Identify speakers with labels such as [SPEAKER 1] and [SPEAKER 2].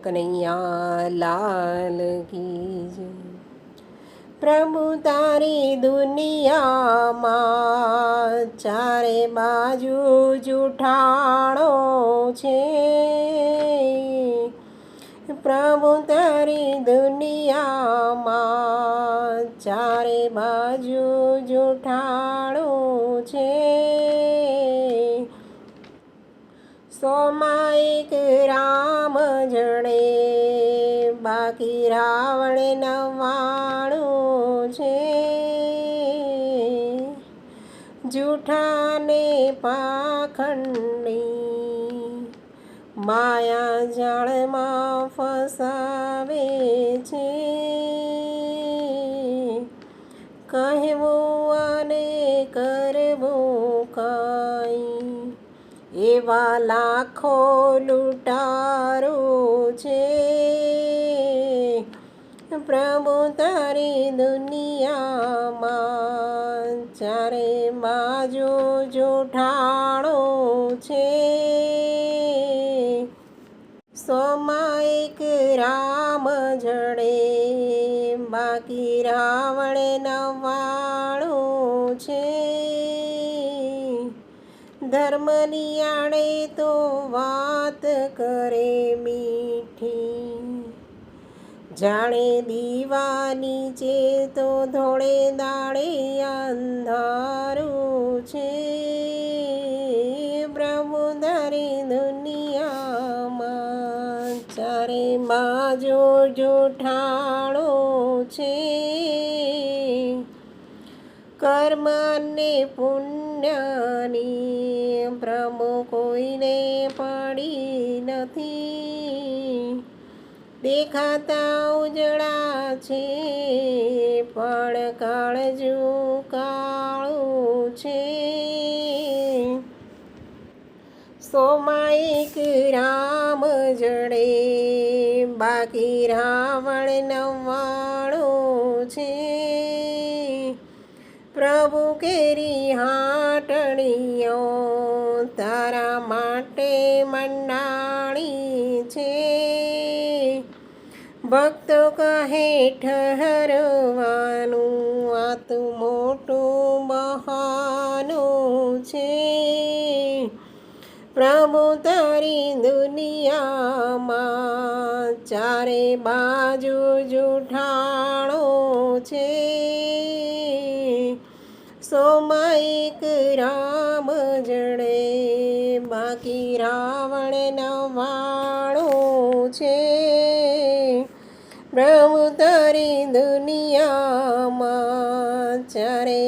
[SPEAKER 1] કનૈયા લાલ કી જય. પ્રભુ તારી દુનિયામાં ચારે બાજુ જૂઠાણો છે. પ્રભુ તારી દુનિયામાં ચારે બાજુ જૂઠાણો છે. સોમાં એક રામ જણે બાકી રાવણ 99 છે. જૂઠાને પાખંડી માયા જાળમાં ફસાવે છે. કહેવું અને કરવું કંઈ એવા લાખો લૂંટારો છે. પ્રભુ તારી દુનિયામાં ચારે બાજુ જૂઠાણો છે. સોમાં એક રામ જડે બાકી રાવણ 99 છે. ધર્મની આડે તો વાત કરે મીઠી, જાણે દીવા નીચે તો ધોળે દાડે અંધારું છે. પ્રભુ તારી દુનિયામાં ચારે બાજુ જૂઠાણો છે. કર્મ અને પુણ્યની પ્રભુ કોઈને પડી નથી. દેખાતા ઉજળા છે પણ કાળજું કાળું છે. સોમાં એક રામ જડે બાકી રાવણ 99 છે. પ્રભુ કેરી હાટણીઓ તારા માટે મંડાણી છે. ભક્તો કહે ઠહરવાનું આ તો મોટું બહાનું છે. પ્રભુ તારી દુનિયામાં ચારે બાજુ જૂઠાણો છે. સોમાં એક રામ જડે બાકી રાવણ 99 છે. પ્રભુ તારી દુનિયામાં ચારે